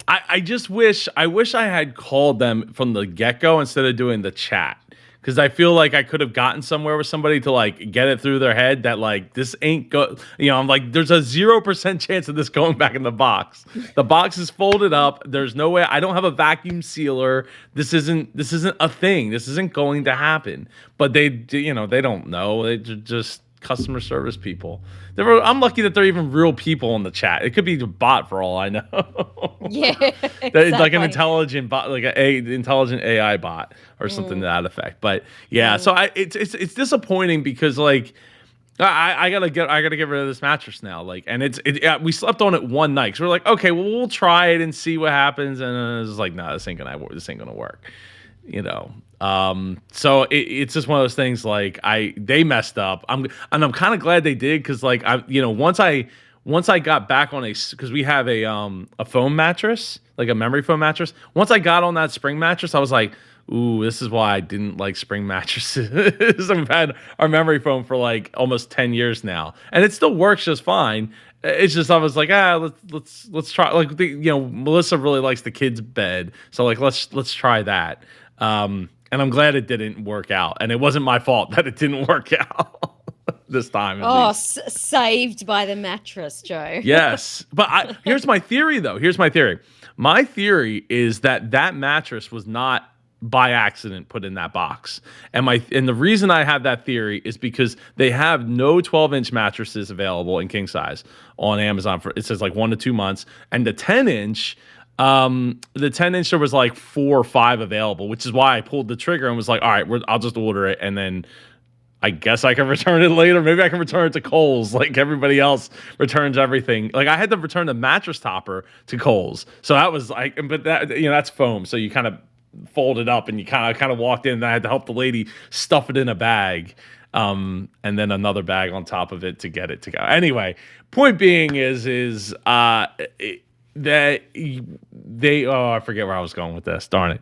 I just wish I had called them from the get-go instead of doing the chat. Because I feel like I could have gotten somewhere with somebody to like get it through their head that like this ain't I'm like, there's a 0% chance of this going back in the box. The box is folded up. There's no way. I don't have a vacuum sealer. This isn't a thing. This isn't going to happen. But they don't know. They're just customer service people. I'm lucky that they're even real people in the chat. It could be a bot for all I know. Yeah, exactly. Like an intelligent bot, like an intelligent AI bot or something to that effect. But yeah, so it's disappointing because like I gotta get rid of this mattress now. Like, and we slept on it one night. So we're like, okay, well we'll try it and see what happens. And it's like, no, this ain't gonna work. So it's just one of those things. Like they messed up. I'm kind of glad they did because like once I got back on because we have a foam mattress, like a memory foam mattress. Once I got on that spring mattress, I was like, ooh, this is why I didn't like spring mattresses. I've had our memory foam for like almost 10 years now, and it still works just fine. It's just I was like, let's try. Like Melissa really likes the kids' bed, so like let's try that. And I'm glad it didn't work out. And it wasn't my fault that it didn't work out this time. Saved by the mattress, Joe. Yes. But here's my theory, though. My theory is that mattress was not by accident put in that box. And the reason I have that theory is because they have no 12-inch mattresses available in king size on Amazon. It says like 1 to 2 months. And the 10-inch... the 10-inch there was like 4 or 5 available, which is why I pulled the trigger and was like, all right, I'll just order it, and then I guess I can return it later. Maybe I can return it to Kohl's like everybody else returns everything. Like I had to return the mattress topper to Kohl's, so that was like, but that that's foam, so you kind of fold it up and you kind of walked in. And I had to help the lady stuff it in a bag, and then another bag on top of it to get it to go. Anyway, point being is that I forget where I was going with this. Darn it.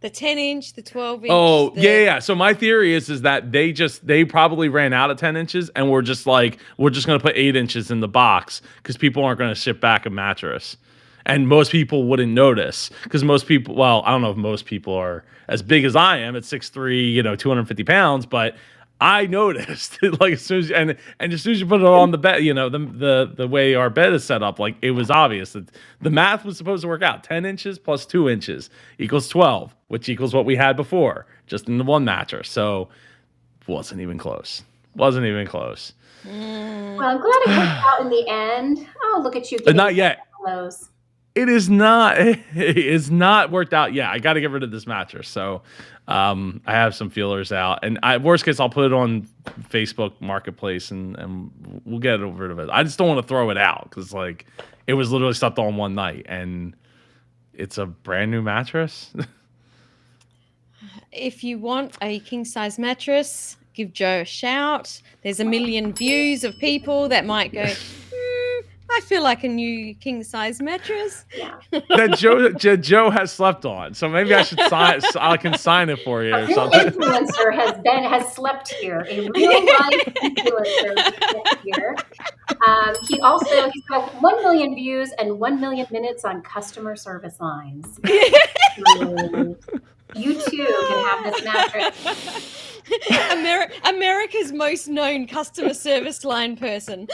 The 10-inch, the 12-inch. Oh, yeah. So my theory is that they probably ran out of 10 inches and we're just going to put 8 inches in the box because people aren't going to ship back a mattress. And most people wouldn't notice because most people, well, I don't know if most people are as big as I am at 6'3", 250 pounds, but I noticed like as soon as you put it on the bed, the way our bed is set up, like it was obvious that the math was supposed to work out. 10 inches plus 2 inches equals 12, which equals what we had before, just in the one mattress. So wasn't even close. Well, I'm glad it worked out in the end. Oh, look at you. Not yet. Those. It is not. It is not worked out yet. I got to get rid of this mattress. So I have some feelers out, and worst case, I'll put it on Facebook Marketplace, and we'll get rid of it. I just don't want to throw it out because like it was literally slept on one night, and it's a brand new mattress. If you want a king size mattress, give Joe a shout. There's a million views of people that might go, I feel like a new king size mattress. Yeah. That Joe has slept on, so maybe I should sign. I can sign it for you or something. An influencer has slept here. A real life influencer has slept here. He's got 1 million views and 1 million minutes on customer service lines. You too can have this mattress. America's most known customer service line person.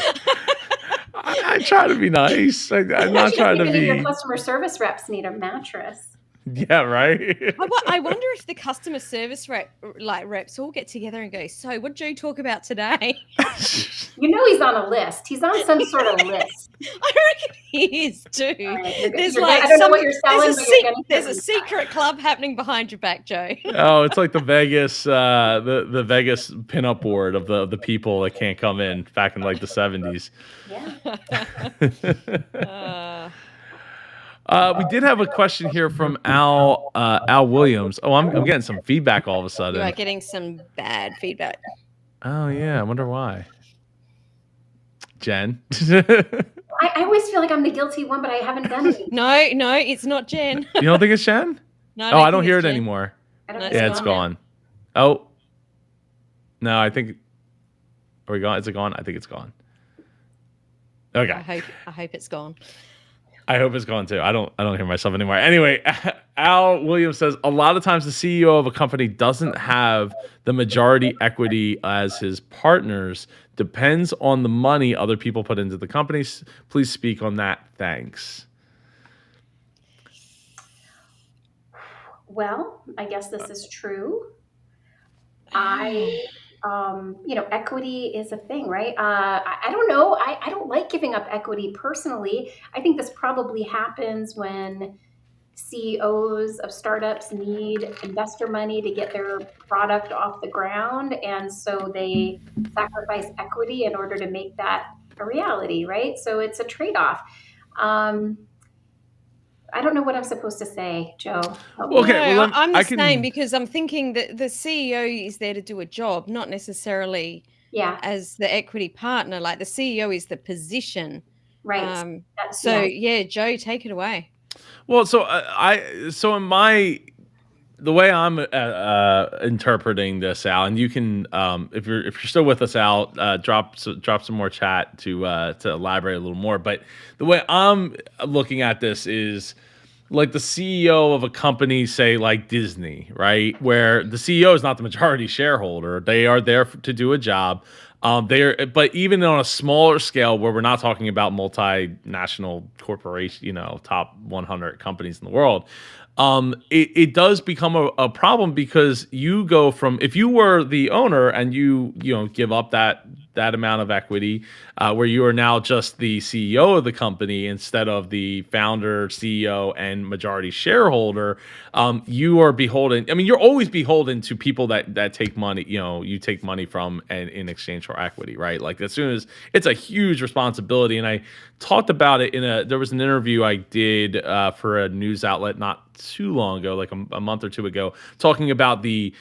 I try to be nice. I'm not trying to be. Your customer service reps need a mattress. Yeah, right. I wonder if the customer service reps all get together and go, so what did Joe talk about today? He's on a list. He's on some sort of list. I reckon he is too. Right, there's I don't know what you're selling. There's a secret club happening behind your back, Joe. Oh, it's like the Vegas, the Vegas pinup board of the people that can't come in back in like the 70s. Yeah. We did have a question here from Al Williams. Oh, I'm getting some feedback all of a sudden. You are getting some bad feedback. Oh yeah, I wonder why. Jen. I always feel like I'm the guilty one, but I haven't done it. No, it's not Jen. You don't think it's Jen? No. I don't hear it anymore. It's gone. Oh. No, I think. Are we gone? Is it gone? I think it's gone. Okay. I hope it's gone. I hope it's gone too. I don't hear myself anymore. Anyway, Al Williams says a lot of times the CEO of a company doesn't have the majority equity as his partners. Depends on the money other people put into the companies. Please speak on that. Thanks. Well, I guess this is true. Equity is a thing, right? I don't know. I don't like giving up equity personally. I think this probably happens when CEOs of startups need investor money to get their product off the ground. And so they sacrifice equity in order to make that a reality, right? So it's a trade-off. I don't know what I'm supposed to say, Joe. Okay, well, I'm the same because I'm thinking that the CEO is there to do a job, not necessarily as the equity partner. Like the CEO is the position. Right. Joe, take it away. Well, the way I'm interpreting this, Al, and you can, if you're still with us, Al, drop some more chat to elaborate a little more. But the way I'm looking at this is like the CEO of a company, say like Disney, right, where the CEO is not the majority shareholder; they are there to do a job. But even on a smaller scale, where we're not talking about multinational corporation, top 100 companies in the world. It does become a problem because you go from, if you were the owner and you give up that amount of equity, where you are now just the CEO of the company instead of the founder, CEO, and majority shareholder, you are beholden. I mean, you're always beholden to people that take money, you take money from and in exchange for equity, right? Like as soon as it's a huge responsibility. And I talked about it there was an interview I did for a news outlet not too long ago, like a month or two ago, talking about the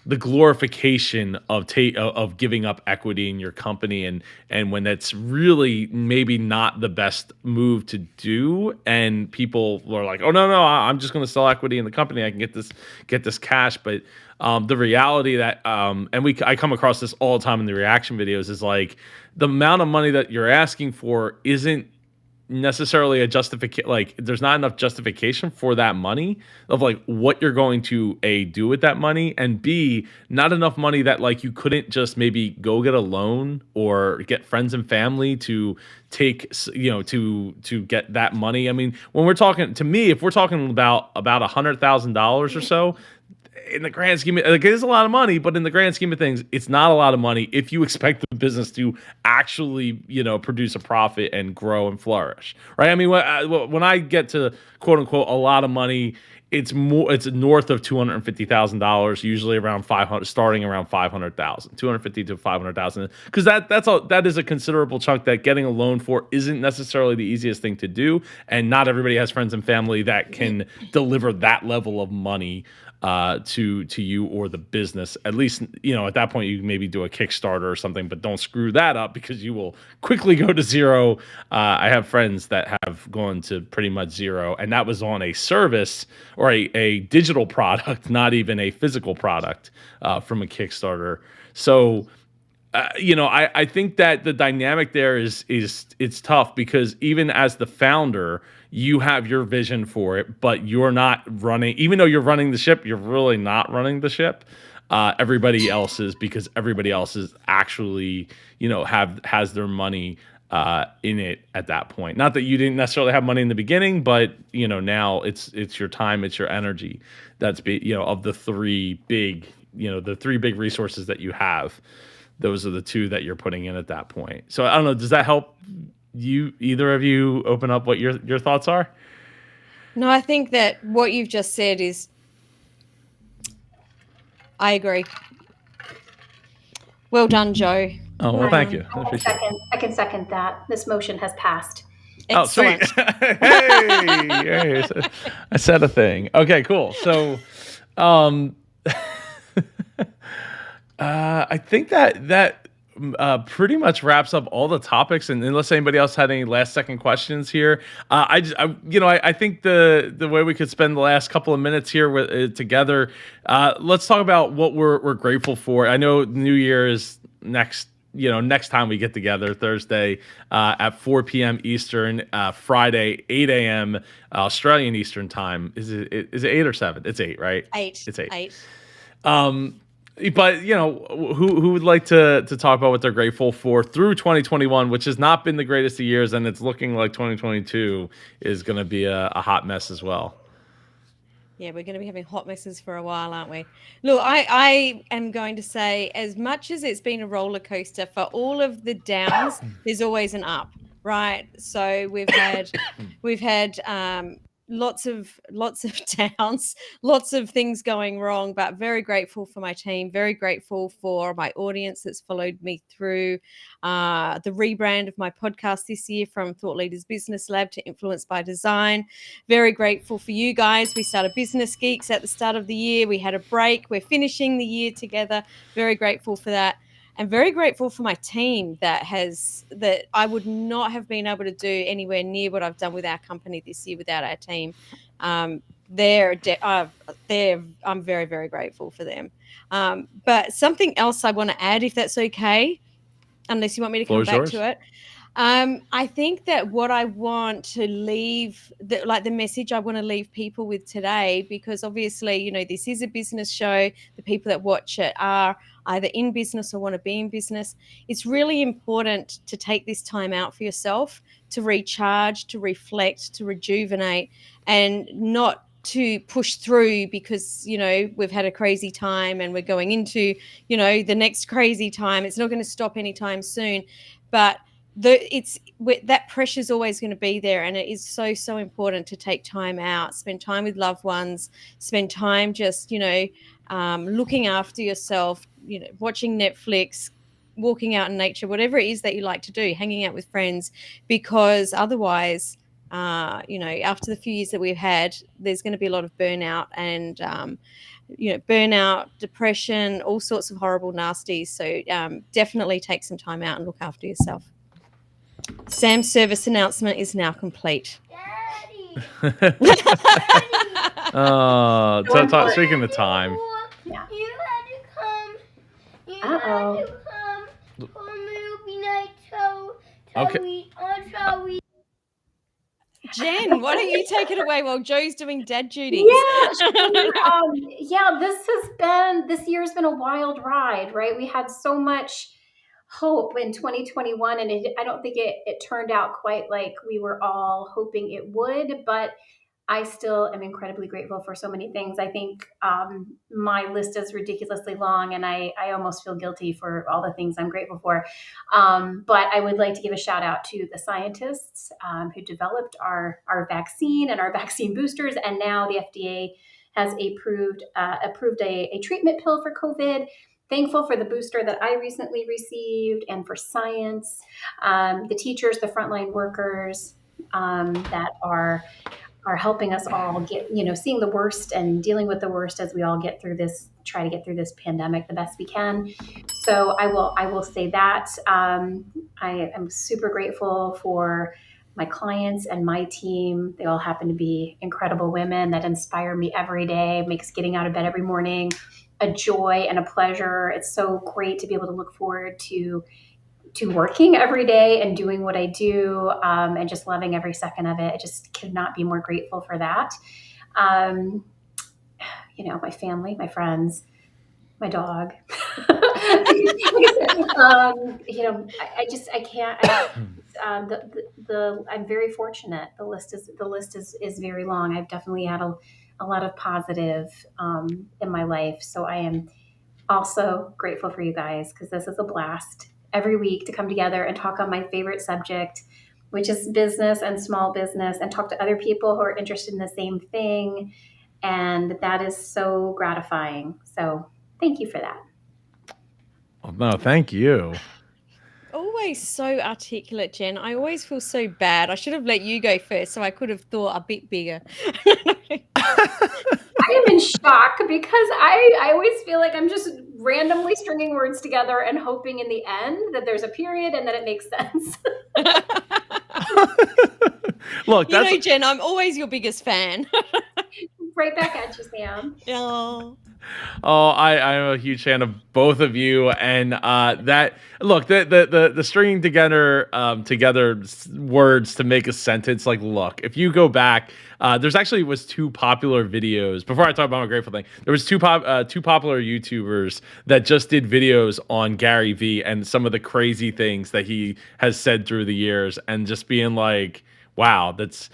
the glorification of giving up equity in your company, and when that's really maybe not the best move to do, and people are like, oh no, I'm just going to sell equity in the company, I can get this cash. But the reality that I come across this all the time in the reaction videos is like the amount of money that you're asking for isn't necessarily a justification. Like there's not enough justification for that money of like what you're going to A, do with that money, and B, not enough money that like you couldn't just maybe go get a loan or get friends and family to take, to get that money. I mean, when we're talking, to me, if we're talking about $100,000 or so, in the grand scheme, like, it is a lot of money, but in the grand scheme of things, it's not a lot of money if you expect the business to actually, produce a profit and grow and flourish, right? I mean, when I get to quote unquote a lot of money, it's north of $250,000, usually around 500, starting around 500,000, 250 to 500,000, because that is a considerable chunk that getting a loan for isn't necessarily the easiest thing to do, and not everybody has friends and family that can deliver that level of money to you or the business. At least, at that point, you can maybe do a Kickstarter or something, but don't screw that up because you will quickly go to zero. I have friends that have gone to pretty much zero, and that was on a service or a digital product, not even a physical product from a Kickstarter. So, I think that the dynamic there is it's tough because even as the founder, you have your vision for it, but you're not running. Even though you're running the ship, you're really not running the ship. Everybody else is, because everybody else is actually, has their money in it at that point. Not that you didn't necessarily have money in the beginning, but now it's your time, it's your energy. That's of the three big resources that you have. Those are the two that you're putting in at that point. So I don't know. Does that help either of you open up what your thoughts are? No, I think that what you've just said is, I agree. Well done, Joe. Oh, well, thank you. I can second that. This motion has passed. Excellent. Oh, sweet. hey, I said a thing. Okay, cool. So, I think that pretty much wraps up all the topics. And unless anybody else had any last second questions here, I think the way we could spend the last couple of minutes here together, let's talk about what we're grateful for. I know New Year is next time we get together, Thursday at 4 p.m. Eastern, Friday 8 a.m. Australian Eastern time. Is it 8 or 7? It's 8, right? 8. It's 8. 8. But who would like to talk about what they're grateful for through 2021, which has not been the greatest of years, and it's looking like 2022 is going to be a hot mess as well. Yeah, we're going to be having hot messes for a while, aren't we? Look, I am going to say, as much as it's been a roller coaster, for all of the downs, there's always an up, right? So we've had lots of downs, lots of things going wrong, but very grateful for my team, very grateful for my audience that's followed me through the rebrand of my podcast this year from Thought Leaders Business Lab to Influence by Design. Very grateful for you guys. We started Business Geeks at the start of the year. We had a break. We're finishing the year together. Very grateful for that. And very grateful for my team that I would not have been able to do anywhere near what I've done with our company this year without our team. I'm very, very grateful for them. But something else I want to add, if that's okay, unless you want me to come back to it. I think that what I want to leave, the message I want to leave people with today, because obviously, this is a business show. The people that watch it are either in business or want to be in business. It's really important to take this time out for yourself, to recharge, to reflect, to rejuvenate, and not to push through because, we've had a crazy time and we're going into, the next crazy time. It's not going to stop anytime soon, but that pressure is always going to be there, and it is so important to take time out, spend time with loved ones, spend time just looking after yourself, watching Netflix, walking out in nature, whatever it is that you like to do, hanging out with friends, because otherwise After the few years that we've had, there's going to be a lot of burnout and, burnout, depression, all sorts of horrible nasties. So definitely take some time out and look after yourself. Sam's service announcement is now complete. Daddy. Speaking of time. Yeah. You had to come. You Uh-oh. had to come for movie night. So Okay. we Jen, why don't you take it away while Joe's doing dad duties? Yeah, sure. This year's been a wild ride, right? We had so much hope in 2021, and I don't think it turned out quite like we were all hoping it would, but I still am incredibly grateful for so many things. I think my list is ridiculously long, and I almost feel guilty for all the things I'm grateful for. But I would like to give a shout out to the scientists who developed our vaccine and our vaccine boosters, and now the FDA has approved a treatment pill for COVID. Thankful for the booster that I recently received, and for science, the teachers, the frontline workers that are helping us all get, seeing the worst and dealing with the worst as we all try to get through this pandemic the best we can. So I will say that I am super grateful for my clients and my team. They all happen to be incredible women that inspire me every day, makes getting out of bed every morning a joy and a pleasure. It's so great to be able to look forward to working every day and doing what I do, and just loving every second of it. I just could not be more grateful for that. My family, my friends, my dog. I can't. I'm very fortunate. The list is very long. I've definitely had a lot of positive in my life. So I am also grateful for you guys, because this is a blast every week to come together and talk on my favorite subject, which is business and small business, and talk to other people who are interested in the same thing. And that is so gratifying. So thank you for that. Oh, no, thank you. Always so articulate, Jen. I always feel so bad. I should have let you go first, so I could have thought a bit bigger. I am in shock because I always feel like I'm just randomly stringing words together and hoping in the end that there's a period and that it makes sense. Look, Jen, I'm always your biggest fan. Right back at you, Sam. Oh, I'm a huge fan of both of you, and the stringing together words to make a sentence. Like, look, if you go back, there's actually was two popular videos. Before I talk about my grateful thing, there was two popular YouTubers that just did videos on Gary Vee and some of the crazy things that he has said through the years, and just being like, wow, those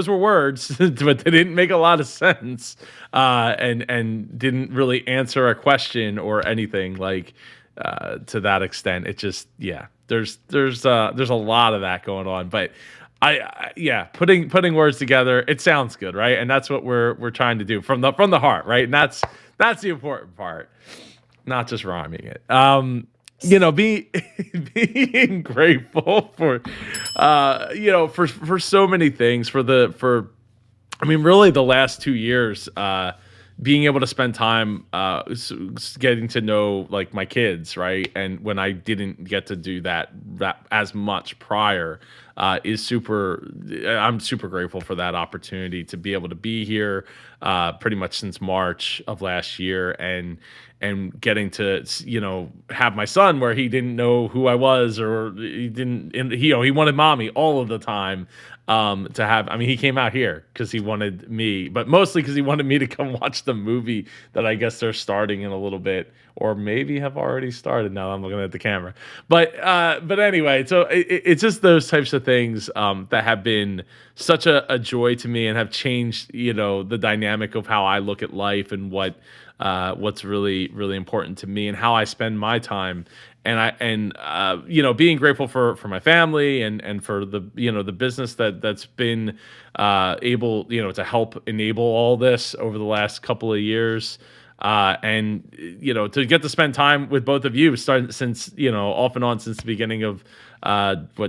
were words, but they didn't make a lot of sense, and didn't really answer a question or anything like to that extent. It just, there's a lot of that going on, but putting words together, it sounds good, right? And that's what we're trying to do from the heart, right? And that's the important part, not just rhyming it. Being grateful for, for so many things, really the last 2 years, being able to spend time, getting to know like my kids, right? And when I didn't get to do that as much prior, I'm super grateful for that opportunity to be able to be here, pretty much since March of last year, and getting to, have my son where he didn't know who I was, or he wanted mommy all of the time. He came out here because he wanted me, but mostly because he wanted me to come watch the movie that I guess they're starting in a little bit, or maybe have already started. Now I'm looking at the camera, but anyway, so it's just those types of things that have been such a joy to me and have changed, the dynamic of how I look at life and what's really, really important to me and how I spend my time. And being grateful for my family and for the business that's been able, to help enable all this over the last couple of years. And to get to spend time with both of you starting since off and on since the beginning of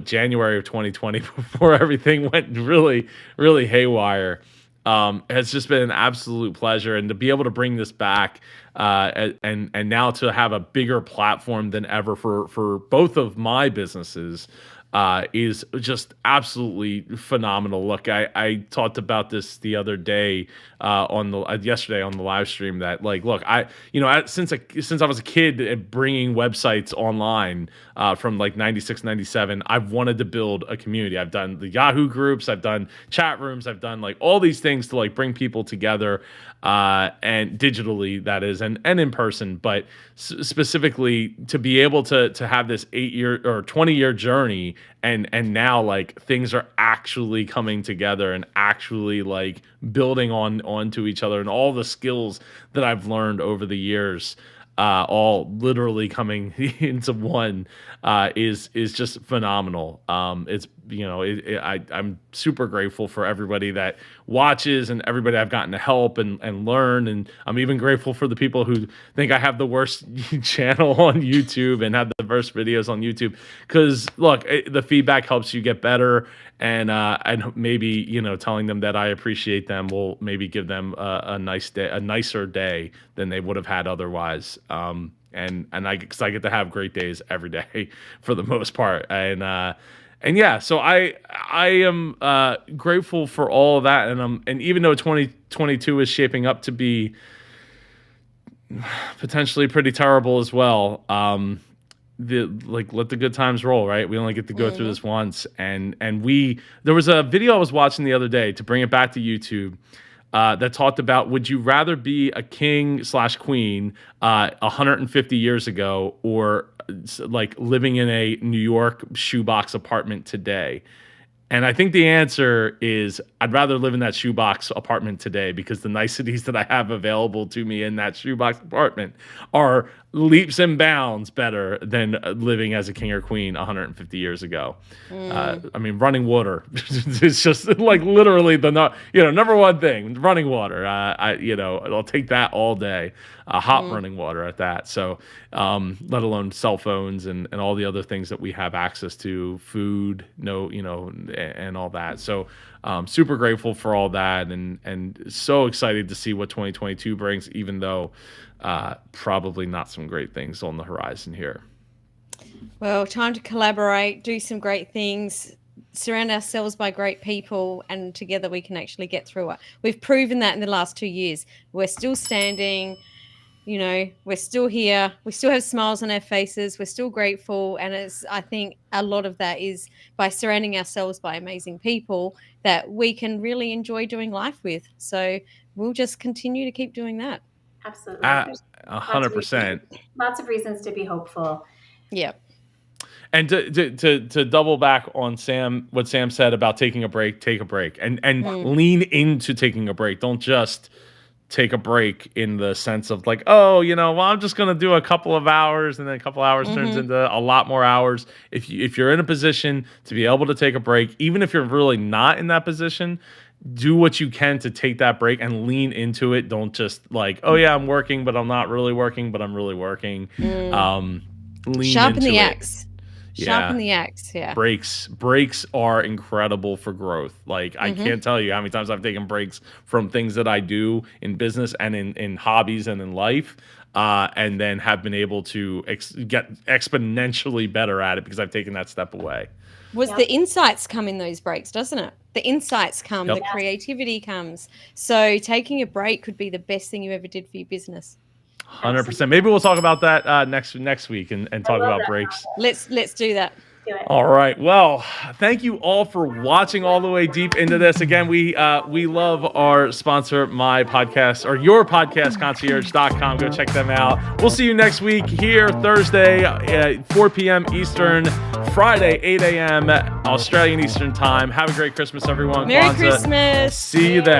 January of 2020 before everything went really, really haywire. Has just been an absolute pleasure, and to be able to bring this back and now to have a bigger platform than ever for both of my businesses is just absolutely phenomenal. Look, I talked about this the other day yesterday on the live stream that look, since I was a kid bringing websites online from 96, 97, I've wanted to build a community. I've done the Yahoo groups, I've done chat rooms, I've done all these things to bring people together and digitally, that is, and in person, but specifically to be able to have this 8-year or 20-year journey and now things are actually coming together and actually building onto each other, and all the skills that I've learned over the years all literally coming into one is just phenomenal. I'm super grateful for everybody that watches and everybody I've gotten to help and learn, and I'm even grateful for the people who think I have the worst channel on YouTube and have the worst videos on YouTube, because look, the feedback helps you get better, and maybe telling them that I appreciate them will maybe give them a nicer day than they would have had otherwise. Because I get to have great days every day for the most part, and yeah, so I am grateful for all of that, and even though 2022 is shaping up to be potentially pretty terrible as well, let the good times roll, right? We only get to go through this once, and there was a video I was watching the other day, to bring it back to YouTube, that talked about, would you rather be a king/queen 150 years ago, or living in a New York shoebox apartment today? And I think the answer is I'd rather live in that shoebox apartment today, because the niceties that I have available to me in that shoebox apartment are leaps and bounds better than living as a king or queen 150 years ago. Running water is just literally the number one thing. Running water, I'll take that all day. Hot running water at that. So, let alone cell phones and all the other things that we have access to, food, and all that. So, super grateful for all that, and so excited to see what 2022 brings, even though probably not some great things on the horizon here. Well, time to collaborate, do some great things, surround ourselves by great people, and together we can actually get through it. We've proven that in the last 2 years. We're still standing, we're still here. We still have smiles on our faces. We're still grateful. And I think a lot of that is by surrounding ourselves by amazing people that we can really enjoy doing life with. So we'll just continue to keep doing that. Absolutely. 100%. Lots of reasons to be hopeful. Yeah. And to double back on what Sam said about taking a break, take a break, and lean into taking a break. Don't just take a break in the sense of I'm just going to do a couple of hours, and then a couple hours turns into a lot more hours. If you're in a position to be able to take a break, even if you're really not in that position, do what you can to take that break and lean into it. Don't just I'm working, but I'm not really working, but I'm really working. Sharpen the axe. Sharpen the axe. Yeah. Breaks are incredible for growth. I can't tell you how many times I've taken breaks from things that I do in business and in hobbies and in life, and then have been able to get exponentially better at it because I've taken that step away. The insights come in those breaks, doesn't it? The insights come, the creativity comes. So taking a break could be the best thing you ever did for your business. 100%. Maybe we'll talk about that next week and talk about breaks. Let's do that. All right. Well, thank you all for watching all the way deep into this. Again, we love our sponsor, my podcast, or your podcast, concierge.com. Go check them out. We'll see you next week here, Thursday at 4 p.m. Eastern, Friday, 8 a.m. Australian Eastern Time. Have a great Christmas, everyone. Merry Christmas. See you then.